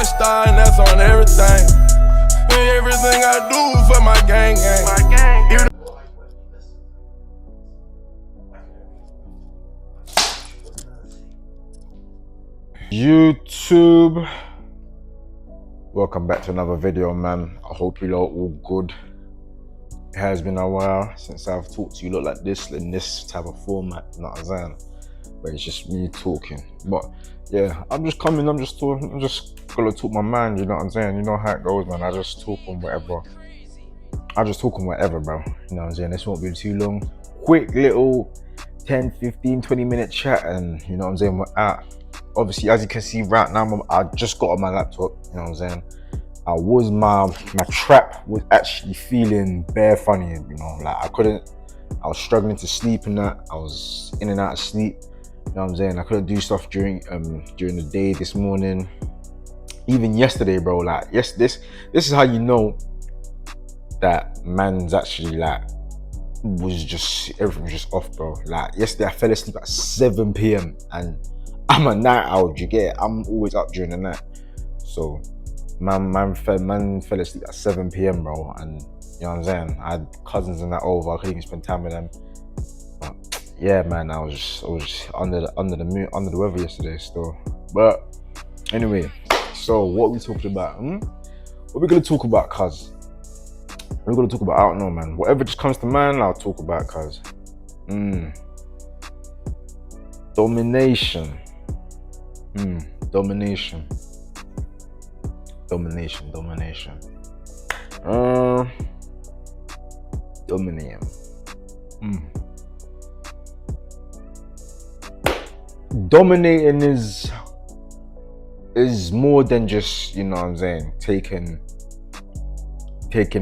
star and that's on everything. And everything I do for my gang. YouTube, welcome back to another video, man. I hope you lot all good. It has been a while since I've talked to you lot like this in this type of format, not as in, but it's just me talking. But yeah, I'm just coming, I'm just gonna talk my mind, you know what I'm saying? You know how it goes, man. I just talk on whatever, bro. You know what I'm saying? This won't be too long. Quick little 10, 15, 20-minute chat, and you know what I'm saying, we're out. Obviously, as you can see right now, I just got on my laptop, you know what I'm saying? My trap was actually feeling bare funny, you know, like I was struggling to sleep and that. I was in and out of sleep, you know what I'm saying? I couldn't do stuff during the day this morning. Even yesterday, bro, like, yes, this is how you know that man's actually like, everything was just off, bro. Like, yesterday I fell asleep at 7 p.m. and I'm a night owl, you get it? I'm always up during the night. So man fell asleep at 7 p.m, bro, and you know what I'm saying? I had cousins and that over, I couldn't even spend time with them. But yeah, man, I was just under the weather yesterday still. But anyway, so what we talking about? What we gonna talk about, cuz? We're gonna talk about, I don't know, man. Whatever just comes to mind, I'll talk about, cuz. Domination. Domination. Dominating. Dominating is more than just, you know what I'm saying, taking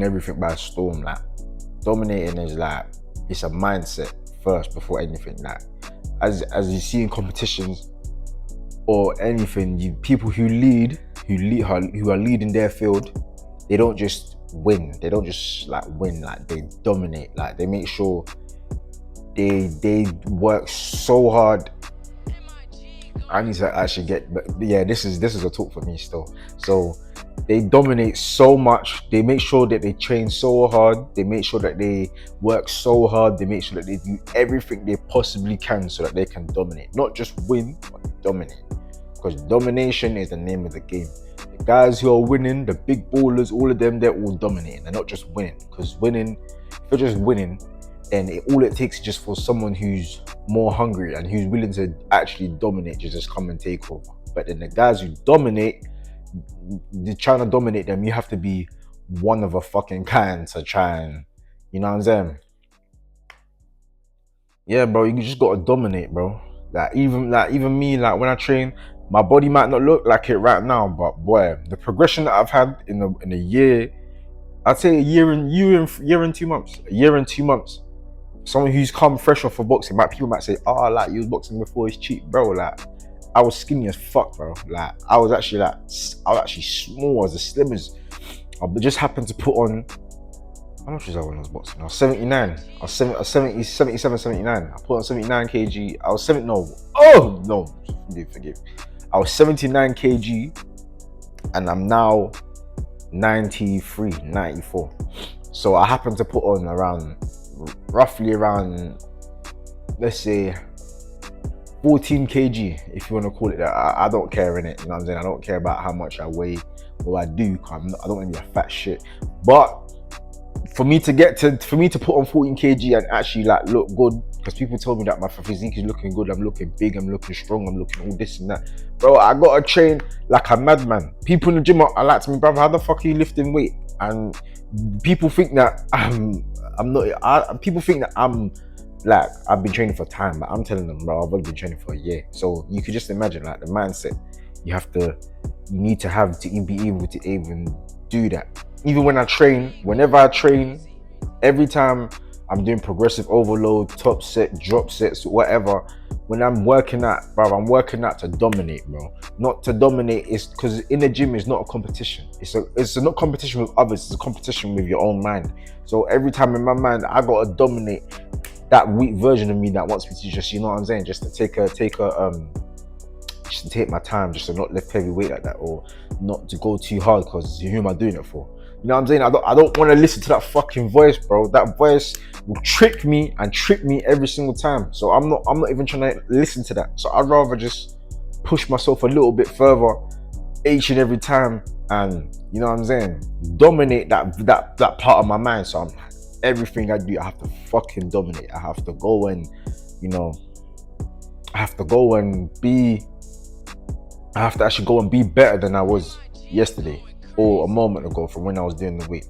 everything by storm. Like, dominating is like, it's a mindset first before anything. Like, as you see in competitions or anything, people who are leading their field, they don't just win. They don't just like win, like they dominate. Like, they make sure they work so hard. I need to actually but yeah, this is a talk for me still. So they dominate so much. They make sure that they train so hard. They make sure that they work so hard. They make sure that they do everything they possibly can so that they can dominate. Not just win, but dominate. Because domination is the name of the game. The guys who are winning, the big ballers, all of them, they're all dominating. They're not just winning. Because winning, if you're just winning, then all it takes is just for someone who's more hungry and who's willing to actually dominate to just come and take over. But then the guys who dominate, they're trying to dominate them, you have to be one of a fucking kind to try and, you know what I'm saying? Yeah, bro, you just gotta dominate, bro. Like even me, like when I train, my body might not look like it right now, but boy, the progression that I've had in a year, I'd say a year and 2 months. A year and 2 months. Someone who's come fresh off of boxing, people might say, oh, like, you was boxing before, it's cheap, bro. Like, I was skinny as fuck, bro. Like, I was actually small, as slim as. I just happened to put on. How much was I when I was boxing? I was 79. I was 77, 79. I put on 79 kg. I was 70. No, forgive. I was 79 kg, and I'm now 93, 94. So I happened to put on roughly around, let's say, 14 kg, if you want to call it that. I don't care, innit? You know what I'm saying? I don't care about how much I weigh. Well, I do, I don't want to be a fat shit. But for me to put on 14 kg and actually like look good, because people told me that my physique is looking good, I'm looking big, I'm looking strong, I'm looking all this and that. Bro, I gotta train like a madman. People in the gym are like to me, brother, how the fuck are you lifting weight? And people think that people think that I'm like, I've been training for time, but I'm telling them, bro, I've only been training for a year. So you could just imagine, like, the mindset you need to have to be able to even do that. Even when I train, whenever I train, every time I'm doing progressive overload, top set, drop sets, whatever, when I'm working out, bro, I'm working out to dominate, bro. Not to dominate, it's because in the gym is not a competition. It's not competition with others, it's a competition with your own mind. So every time in my mind, I gotta dominate that weak version of me that wants me to just, you know what I'm saying, just to take a just to take my time, just to not lift heavy weight like that, or not to go too hard, because who am I doing it for? You know what I'm saying? I don't want to listen to that fucking voice, bro. That voice will trick me every single time. So I'm not even trying to listen to that. So I'd rather just push myself a little bit further each and every time, and you know what I'm saying, dominate that part of my mind. So everything I do, I have to fucking dominate. I have to go and, you know, I have to actually go and be better than I was yesterday or a moment ago from when I was doing the weight.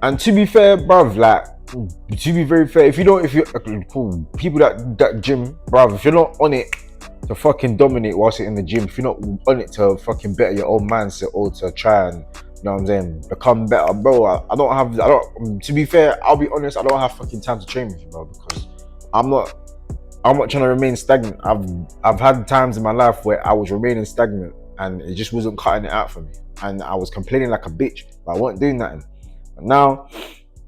And to be fair, bruv, like, to be very fair, if you're cool, people that gym, bruv, if you're not on it to fucking dominate whilst you're in the gym, if you're not on it to fucking better your own mindset or to try and, you know what I'm saying, become better, bro, to be fair, I'll be honest, I don't have fucking time to train with you, bro, because I'm not trying to remain stagnant. I've had times in my life where I was remaining stagnant and it just wasn't cutting it out for me, and I was complaining like a bitch, but I wasn't doing nothing. But now,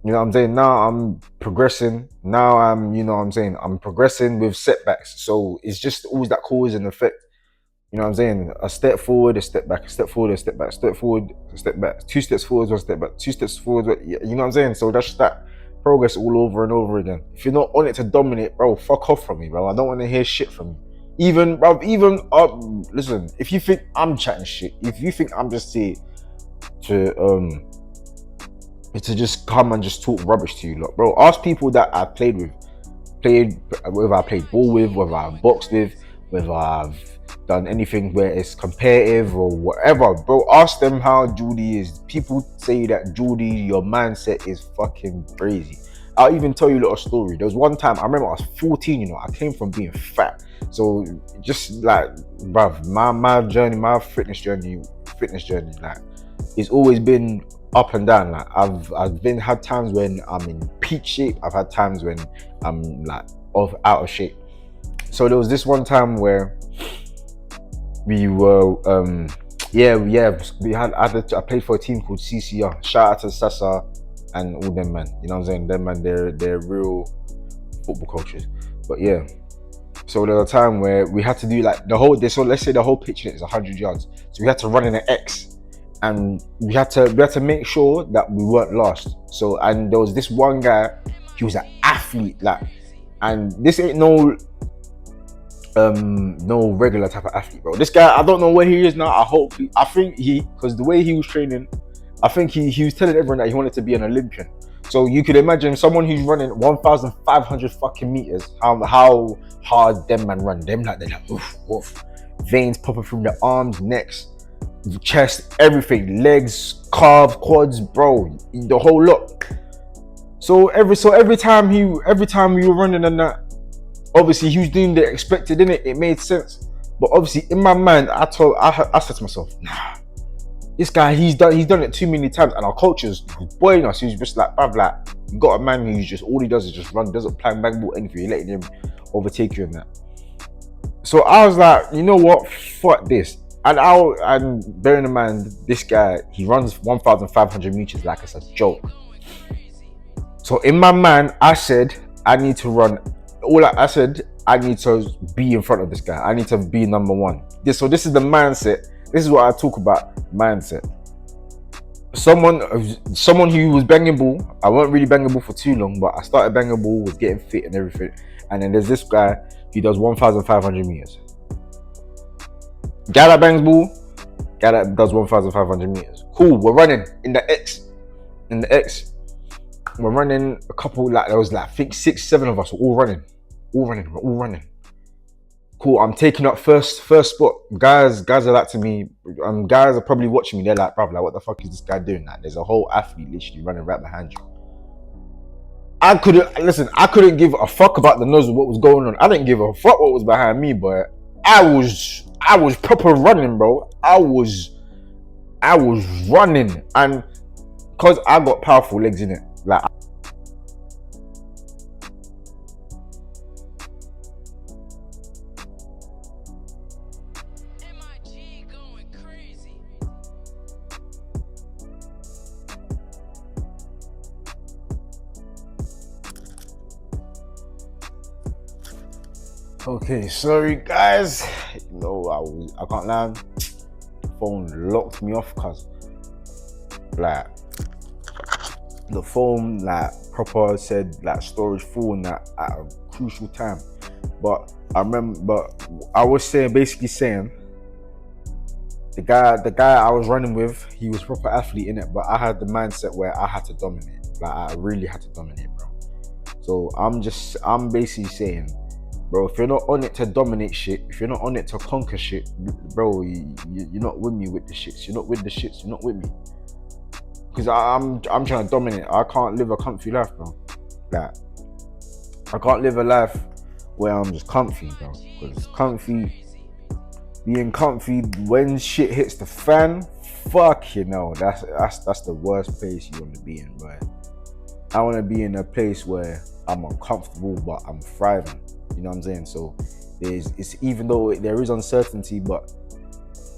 you know what I'm saying, now I'm progressing. Now I'm progressing with setbacks. So it's just always that cause and effect. You know what I'm saying? A step forward, a step back, a step forward, a step back, step forward, a step back, 2 steps forward, 1 step back, 2 steps forward. You know what I'm saying? So that's just that progress all over and over again. If you're not on it to dominate, bro, fuck off from me, bro. I don't want to hear shit from you. Listen, if you think I'm chatting shit, if you think I'm just here to just come and just talk rubbish to you, look, bro, ask people that I played with, whether I played ball with, whether I've boxed with, whether I've done anything where it's competitive or whatever, bro. Ask them how Judy is. People say that Judy, your mindset is fucking crazy. I'll even tell you a little story. There was one time, I remember I was 14, you know, I came from being fat. So just like, bruv, my journey, my fitness journey, like, it's always been up and down. Like I've had times when I'm in peak shape. I've had times when I'm like out of shape. So there was this one time where we were I played for a team called CCR. Shout out to Sasa and all them, man. You know what I'm saying? Them, man, they're real football coaches. But yeah, so there was a time where we had to do like let's say the whole pitch is 100 yards. So we had to run in an X, and we had to make sure that we weren't lost. So, and there was this one guy, he was an athlete, like, and this ain't no regular type of athlete, bro. This guy, I don't know where he is now. Because the way he was training, I think he was telling everyone that he wanted to be an Olympian. So you could imagine someone who's running 1,500 fucking meters, how hard them man run. Them like, they're like, oof, oof. Veins popping through their arms, necks, chest, everything, legs, calves, quads, bro, the whole lot. So every time we were running and that, obviously he was doing the expected, innit? It made sense. But obviously in my mind, I said to myself, nah, this guy, he's done it too many times, and our coaches boying us. He was just like, bruv, like, you got a man who's just, all he does is just run, doesn't plan bang ball anything. You're letting him overtake you in that. So I was like, you know what, fuck this. And bearing in mind, this guy, he runs 1,500 meters like it's a joke. So in my mind, I said, I need to run. I said, I need to be in front of this guy. I need to be number one. So this is the mindset. This is what I talk about, mindset. Someone who was banging ball. I wasn't really banging ball for too long, but I started banging ball, was getting fit and everything. And then there's this guy, he does 1,500 meters. Guy that bangs ball, guy that does 1,500 meters. Cool, we're running in the X. We're running a couple, like, there was like, I think 6, 7 of us were all running. We're all running. Cool, I'm taking up first spot. Guys are like to me, guys are probably watching me. They're like, bruv, like, what the fuck is this guy doing? Like, there's a whole athlete literally running right behind you. I couldn't give a fuck about the nose of what was going on. I didn't give a fuck what was behind me, but I was proper running, bro. I was running, and because I got powerful legs in it, like, okay, sorry guys, I can't lie, phone locked me off, cause like the phone like proper said like storage full and that at a crucial time. But I remember, but I was basically saying the guy I was running with, he was proper athlete in it, but I had the mindset where I had to dominate. Like I really had to dominate, bro. So I'm basically saying, bro, if you're not on it to dominate shit, if you're not on it to conquer shit, bro, you're not with me with the shits. You're not with the shits. You're not with me. Because I'm trying to dominate. I can't live a comfy life, bro. Like I can't live a life where I'm just comfy, bro. Because being comfy when shit hits the fan, fuck you know, that's the worst place you want to be in, bro. I want to be in a place where I'm uncomfortable but I'm thriving. You know what I'm saying? So it's even though there is uncertainty, but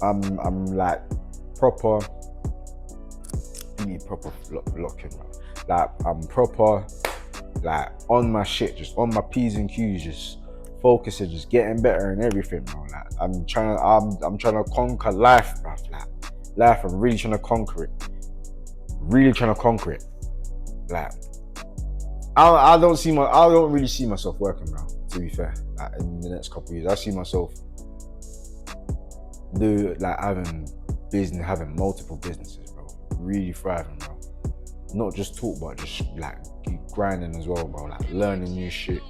I'm like proper locking, man. Like I'm proper like on my shit, just on my P's and Q's, just focusing, just getting better and everything, bro. Like I'm trying to conquer life, bro. Like life, I'm really trying to conquer it. Like I don't really see myself working, bro. To be fair, like in the next couple of years, I see myself having multiple businesses, bro. Really thriving, bro. Not just talk, but just like keep grinding as well, bro. Like learning new shit.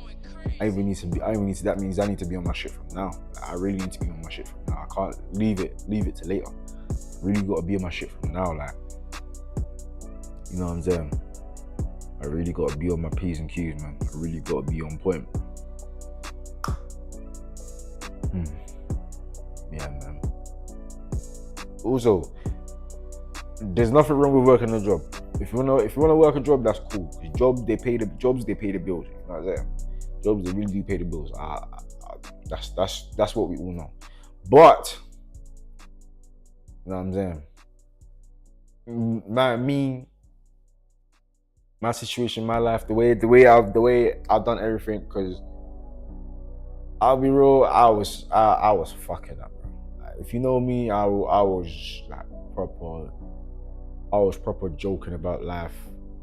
That means I need to be on my shit from now. Like, I really need to be on my shit from now. I can't leave it to later. I really got to be on my shit from now, like, you know what I'm saying? I really got to be on my P's and Q's, man. I really got to be on point. Yeah, man. Also, there's nothing wrong with working a job. If you wanna work a job, that's cool. Jobs they pay the bills. You know what I'm saying? Jobs, they really do pay the bills. That's what we all know. But you know what I'm saying? My situation, my life, the way I've done everything, because I'll be real, I was fucking up, bro. Like, if you know me, I was like proper joking about life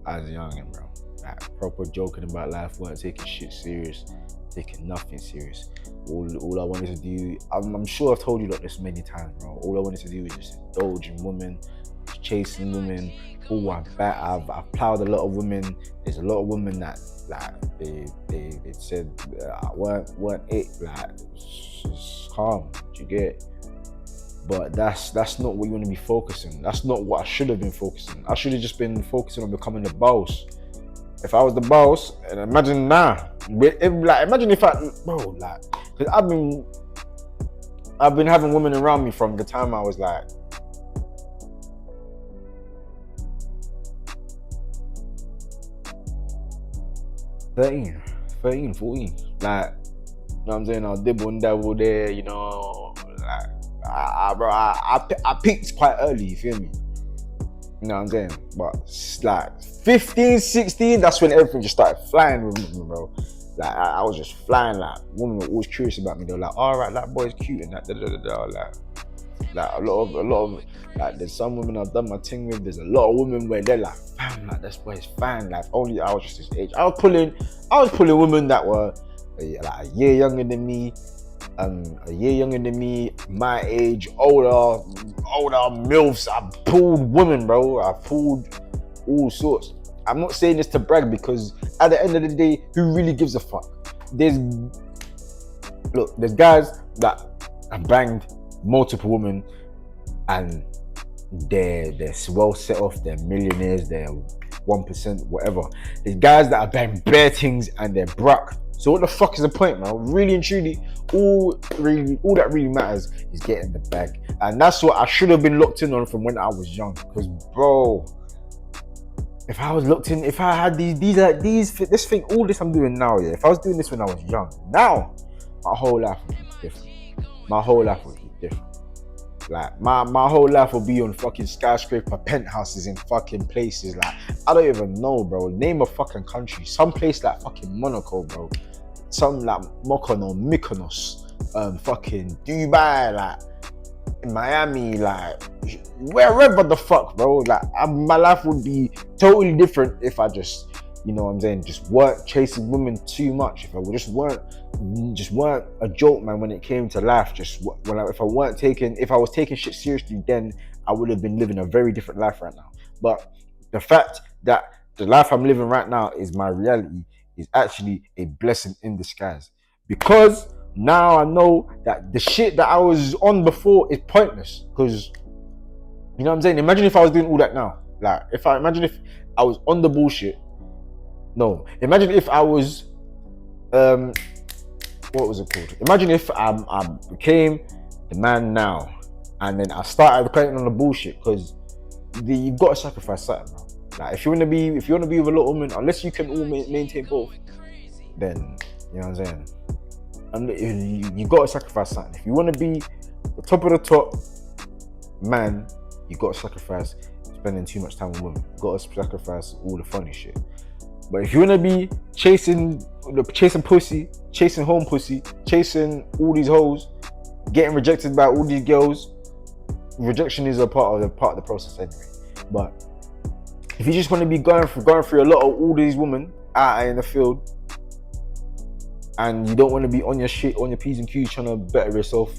as a youngin', bro. Like proper joking about life, weren't taking shit serious, taking nothing serious. All I wanted to do, I'm sure I've told you like this many times, bro. All I wanted to do was just indulge in women, chasing women. I've plowed a lot of women. There's a lot of women that like they said weren't it, like just calm. Do you get it? But that's not what you want to be focusing. That's not what I should have been focusing. I should have just been focusing on becoming the boss. If I was the boss, and imagine imagine if because I've been having women around me from the time I was like 13, 14. Like, you know what I'm saying? I'll dibble and dabble there, you know, like, I peaked quite early, you feel me? You know what I'm saying? But like 15, 16, that's when everything just started flying with me, bro. Like I was just flying. Like women were always curious about me. They were like, "All right, that boy's cute," and that like a lot of like there's some women I've done my thing with. There's a lot of women where they're like, "Fam, like this boy's fine." Like only I was just this age. I was pulling women that were like a year younger than me. My age, older MILFs. I pulled women, bro. I pulled all sorts. I'm not saying this to brag, because at the end of the day, who really gives a fuck? There's guys that have banged multiple women and they're well set off, they're millionaires, they're 1%, whatever. There's guys that have banged bare things and they're broke. So what the fuck is the point, man? Really and truly, all that really matters is getting the bag. And that's what I should have been locked in on from when I was young. Because bro, if I was locked in, if I had this thing, all this I'm doing now, yeah, if I was doing this when I was young, now my whole life would be different. Like my whole life will be on fucking skyscraper penthouses in fucking places. Like I don't even know, bro. Name a fucking country. Some place like fucking Monaco, bro. Some like Mykonos. fucking Dubai, like in Miami, like wherever the fuck, bro. Like my life would be totally different if I just, you know what I'm saying, just weren't chasing women too much. If I just weren't a joke, man, when it came to life. Just if I was taking shit seriously, then I would have been living a very different life right now. But the fact that the life I'm living right now is my reality is actually a blessing in disguise, because now I know that the shit that I was on before is pointless. Because, you know what I'm saying, imagine if I was doing all that now. Like, imagine if I was on the bullshit. No, imagine if I was what was it called? Imagine if I became the man now, and then I started playing on the bullshit, because you've got to sacrifice something, bro. Like, if you want to be with a little woman, unless you can all maintain both, then, you know what I'm saying, and you got to sacrifice something. If you want to be the top of the top man, you got to sacrifice spending too much time with women. You got to sacrifice all the funny shit. But if you want to be chasing pussy, chasing home pussy, chasing all these hoes, getting rejected by all these girls, rejection is a part of the process anyway. But if you just want to be going through a lot of all these women out in the field, and you don't want to be on your shit, on your P's and Q's, trying to better yourself,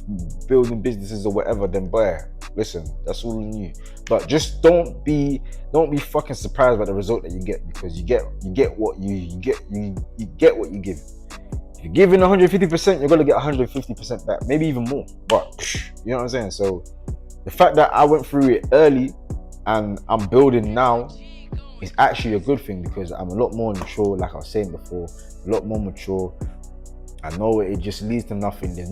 building businesses or whatever, then boy, listen, that's all on you. But just don't be fucking surprised by the result that you get, because you get what you get what you give. If you're giving 150%, you're gonna get 150% back, maybe even more. But you know what I'm saying? So the fact that I went through it early and I'm building now is actually a good thing, because I'm a lot more mature, like I was saying before, a lot more mature. I know it just leads to nothing. There's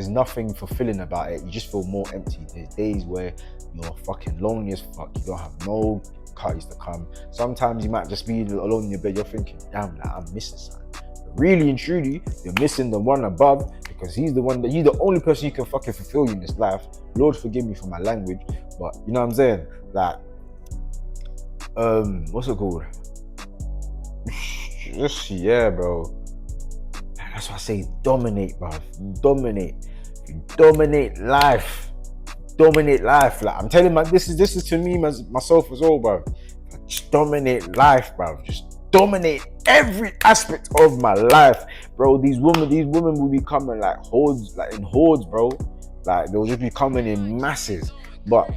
nothing fulfilling about it. You just feel more empty. There's days where you're fucking lonely as fuck. You don't have no parties to come. Sometimes you might just be alone in your bed. You're thinking, damn, like, I'm missing something. But really and truly, you're missing the one above, because he's the only person who can fucking fulfill you in this life. Lord forgive me for my language, but you know what I'm saying? Like, what's it called? Just, yeah, bro. That's why I say dominate, bro. Dominate life. Like, I'm telling you, this is to me, myself as well, bro. Just dominate life, bro. Just dominate every aspect of my life, bro. These women will be coming like hordes, like in hordes, bro. Like, they'll just be coming in masses. But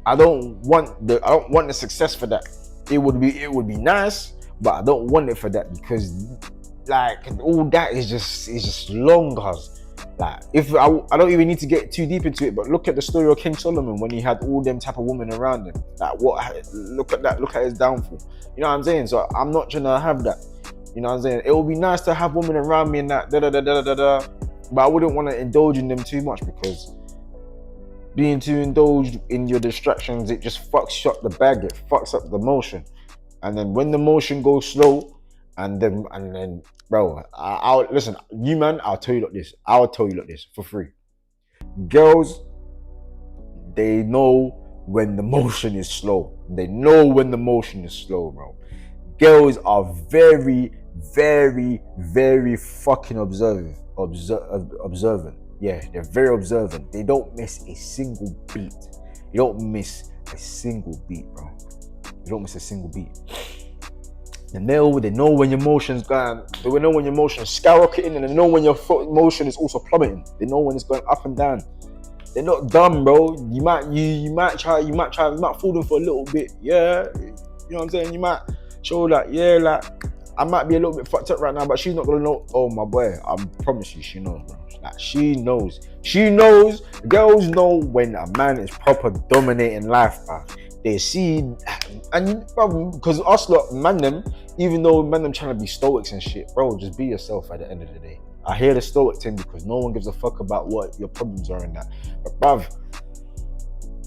I don't want the success for that. It would be nice, but I don't want it for that, because like all that is just long, cause like, if I don't even need to get too deep into it, but look at the story of King Solomon when he had all them type of women around him. Like, look at his downfall. You know what I'm saying? So I'm not trying to have that. You know what I'm saying? It would be nice to have women around me and that but I wouldn't want to indulge in them too much, because being too indulged in your distractions, it just fucks up the bag, it fucks up the motion. And then when the motion goes slow, and then bro, I'll listen, you man, I'll tell you like this for free. Girls, they know when the motion is slow. Bro. Girls are very, very, very fucking observant. Yeah, they're very observant. They don't miss a single beat. You don't miss a single beat, bro. They know when your motion's going. They know when your motion is skyrocketing, and they know when your motion is also plummeting. They know when it's going up and down. They're not dumb, bro. You might fool them for a little bit. Yeah, you know what I'm saying. You might show like, yeah, like, I might be a little bit fucked up right now, but she's not gonna know. Oh my boy, I promise you, she knows, bro. Like, she knows. Girls know when a man is proper dominating life, bro. They see, and because us lot, man them, even though man them trying to be stoics and shit, bro, just be yourself at the end of the day. I hear the stoic thing, because no one gives a fuck about what your problems are in that. But bruv,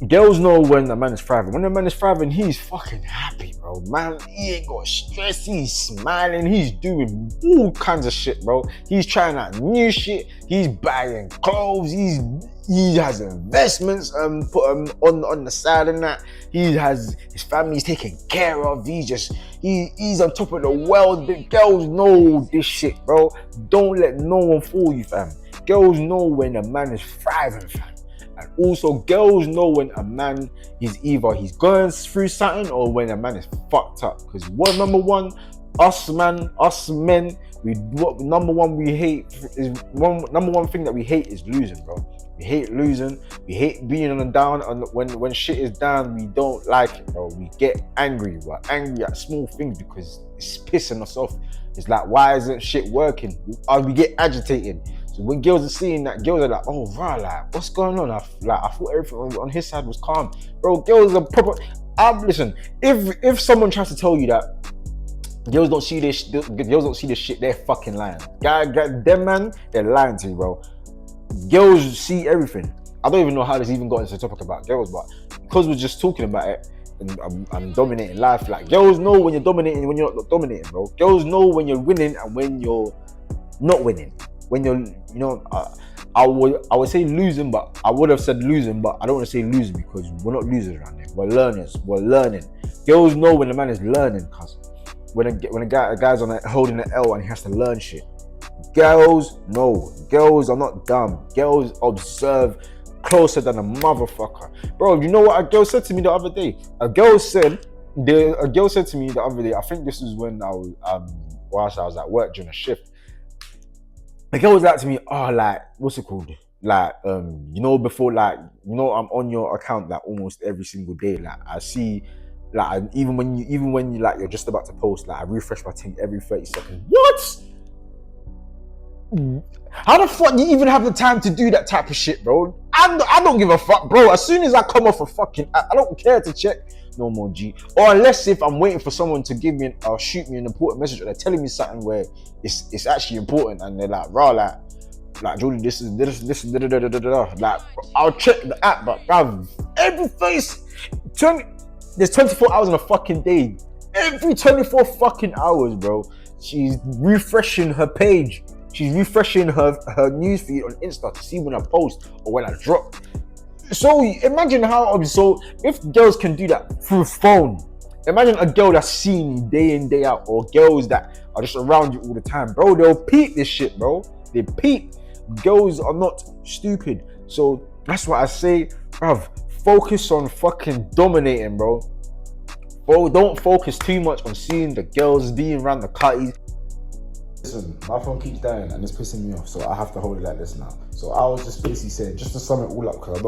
girls know when a man is thriving. When a man is thriving, he's fucking happy, bro. Man, he ain't got stress. He's smiling. He's doing all kinds of shit, bro. He's trying out new shit. He's buying clothes. He has investments put on the side and that. He has his family's taken care of. He's on top of the world. The girls know this shit, bro. Don't let no one fool you, fam. Girls know when a man is thriving, fam. And also, girls know when a man is either he's going through something or when a man is fucked up. Because number one, us men, number one thing that we hate is losing, bro. We hate losing. We hate being on the down. And when shit is down, we don't like it, bro. We get angry. We're angry at small things because it's pissing us off. It's like, why isn't shit working? We get agitated. So when girls are seeing that, girls are like, oh, bro, like, what's going on? I thought everything on his side was calm. Bro, girls are proper. Listen, if someone tries to tell you that girls don't see this shit, they're fucking lying. Them man, they're lying to you, bro. Girls see everything. I don't even know how this even got into the topic about girls, but because we're just talking about it, and I'm dominating life. Like, girls know when you're dominating and when you're not dominating, bro. Girls know when you're winning and when you're not winning. When you're, I would say losing, but I would have said losing, but I don't want to say losing because we're not losers around here. We're learners. We're learning. Girls know when a man is learning, cause when a guy's holding an L and he has to learn shit. Girls know. Girls are not dumb. Girls observe closer than a motherfucker. Bro, you know what a girl said to me the other day? A girl said to me the other day, I think this was when I was whilst I was at work during a shift. The girl was like to me, oh, like, what's it called? Like, before, like, I'm on your account like almost every single day. Like, I see, like, even when you like you're just about to post, like, I refresh my thing every 30 seconds. What? How the fuck do you even have the time to do that type of shit, bro? I don't give a fuck, bro. As soon as I come off a fucking app, I don't care to check no more, G. Or unless if I'm waiting for someone to give me or shoot me an important message, or they're telling me something where it's actually important, and they're like, raw, like Jordy, this is da da da da da da. Like, I'll check the app, but bruv, there's 24 hours in a fucking day. Every 24 fucking hours, bro, she's refreshing her page. She's refreshing her newsfeed on Insta to see when I post or when I drop. So imagine if girls can do that through phone. Imagine a girl that's seen you day in, day out, or girls that are just around you all the time, bro. They'll peep this shit, bro. They peep. Girls are not stupid. So that's what I say, bruv. Focus on fucking dominating, bro. Bro, don't focus too much on seeing the girls being around the cutties. Listen, my phone keeps dying and it's pissing me off, so I have to hold it like this now. So I was just basically saying, just to sum it all up, because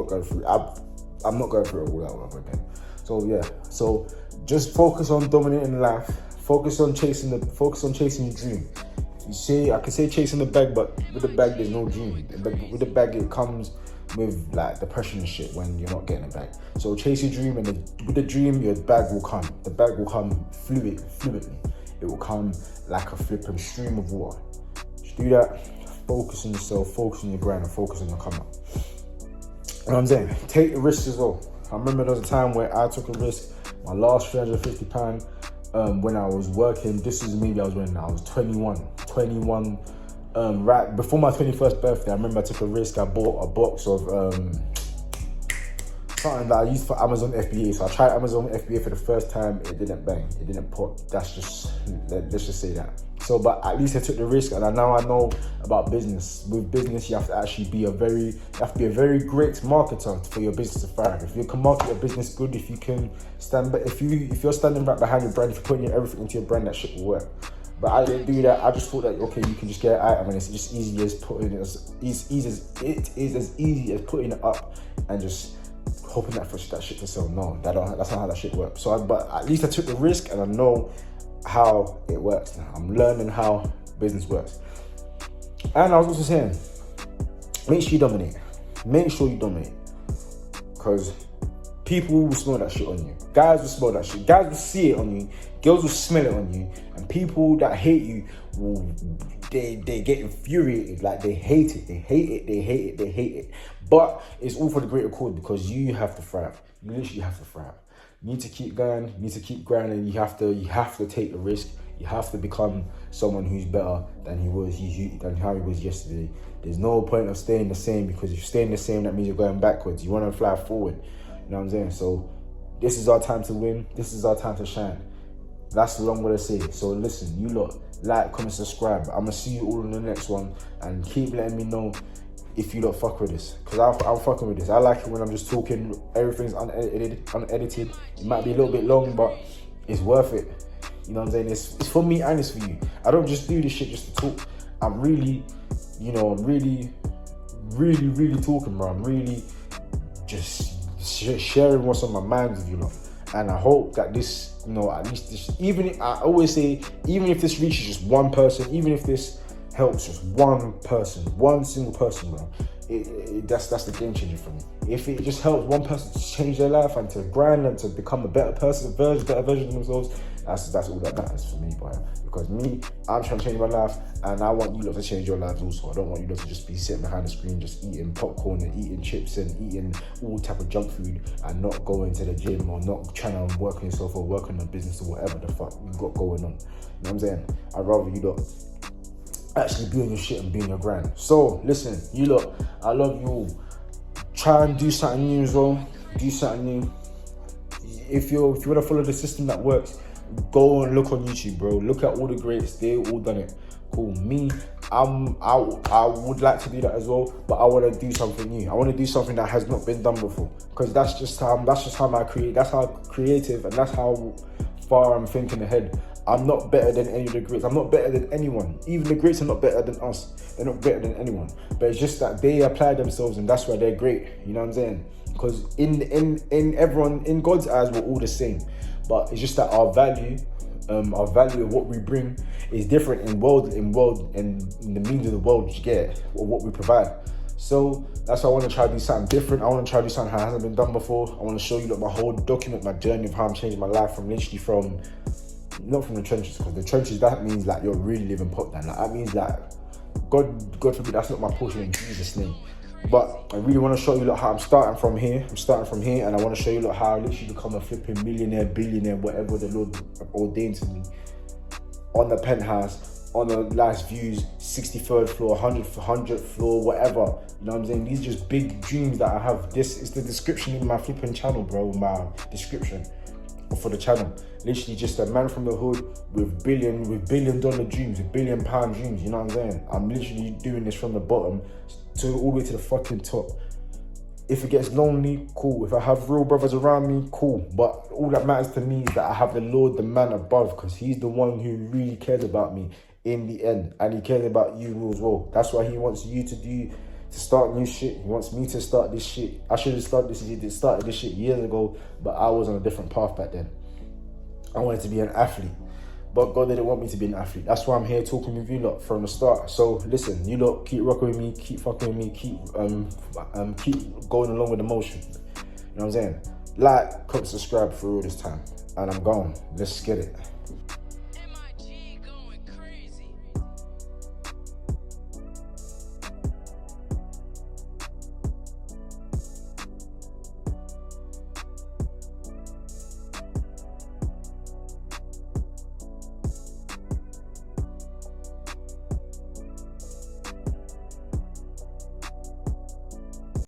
I'm not going through it all over again. So yeah, so just focus on dominating life. Focus on chasing your dream. You say, I can say chasing the bag, but with the bag there's no dream. With the bag it comes with like depression and shit when you're not getting a bag. So chase your dream, and with the dream your bag will come. The bag will come fluidly. It will come like a flipping stream of water. Just do that. Focus on yourself, focus on your grind, and focus on your come up. You know what I'm saying? Take the risks as well. I remember there was a time where I took a risk. My last £350 when I was working. This is maybe I was 21. Right before my 21st birthday, I remember I took a risk. I bought a box of something that I used for Amazon FBA. So I tried Amazon FBA for the first time. It didn't bang. It didn't pop. Let's just say that. So, but at least I took the risk, and now I know about business. With business, you have to actually be a very great marketer for your business to thrive. If you can market your business good, if you can stand, but if you're standing right behind your brand, if you're putting everything into your brand, that shit will work. But I didn't do that. I just thought that, okay, you can just get an item and it's just easy as putting it as easy as putting it up and just hoping that for that shit to sell. No, that's not how that shit works. So, but at least I took the risk and I know how it works now. I'm learning how business works. And I was also saying, make sure you dominate. Make sure you dominate. Because people will smell that shit on you. Guys will smell that shit. Guys will see it on you. Girls will smell it on you. And people that hate you will they get infuriated, like they hate it. But it's all for the greater cause, because you have to thrive. You literally have to thrive. You need to keep going, you need to keep grinding, you have to take the risk, you have to become someone who's better than than how he was yesterday. There's no point of staying the same, because if you're staying the same, that means you're going backwards. You want to fly forward. You know what I'm saying? So this is our time to win, this is our time to shine. That's what I'm gonna say. So listen, you lot, like, comment, subscribe. I'm gonna see you all in the next one, and keep letting me know if you lot fuck with this, because I'm fucking with this. I like it when I'm just talking, everything's unedited. It might be a little bit long, but it's worth it. You know what I'm saying? It's for me and it's for you. I don't just do this shit just to talk. I'm really talking, bro. I'm really just sharing what's on my mind with you lot. And I hope that this, at least this, I always say, even if this reaches just one person, even if this helps just one person, one single person, bro, that's the game changer for me. If it just helps one person to change their life and to grind and to become a better person, better version of themselves, that's all that matters for me, boy. Because I'm trying to change my life, and I want you lot to change your lives also. I don't want you lot to just be sitting behind the screen just eating popcorn and eating chips and eating all type of junk food and not going to the gym or not trying to work on yourself or work on the business or whatever the fuck you got going on. You know what I'm saying? I'd rather you lot actually be on your shit and be on your grind. So listen, you lot, I love you all. Try and do something new as well. Do something new. If you want to follow the system that works, go and look on YouTube, bro. Look at all the greats. They all done it. Cool. Me, I would like to do that as well, but I want to do something new. I want to do something that has not been done before, because that's just how I create. That's how creative, and that's how far I'm thinking ahead. I'm not better than any of the greats. I'm not better than anyone. Even the greats are not better than us. They're not better than anyone. But it's just that they apply themselves, and that's why they're great. You know what I'm saying? Because in God's eyes, we're all the same. But it's just that our value of what we bring is different in the means of the world you get, or what we provide. So that's why I want to try to do something different. I want to try to do something that hasn't been done before. I want to show you my whole document, my journey of how I'm changing my life not from the trenches, because the trenches, that means like you're really living pot down. Like, that means like God forbid that's not my portion in Jesus' name. But I really want to show you how I'm starting from here. And I want to show you how I literally become a flipping millionaire, billionaire, whatever the Lord ordained to me. On the penthouse, on the last views, 63rd floor, 100th floor, whatever. You know what I'm saying? These are just big dreams that I have. This is the description in my flipping channel, bro. My description for the channel. Literally just a man from the hood with billion dollar dreams, with £1 billion dreams. You know what I'm saying? I'm literally doing this from the bottom to all the way to the fucking top. If it gets lonely, cool. If I have real brothers around me, cool. But all that matters to me is that I have the Lord, the man above, because he's the one who really cares about me in the end, and he cares about you as well. That's why he wants you to start new shit. He wants me to start this shit. I should have started this shit years ago, but I was on a different path back then. I wanted to be an athlete, but God didn't want me to be an athlete. That's why I'm here talking with you lot from the start. So listen, you lot, keep rocking with me, keep fucking with me, keep going along with the motion. You know what I'm saying? Like, comment, subscribe for all this time, and I'm gone. Let's get it.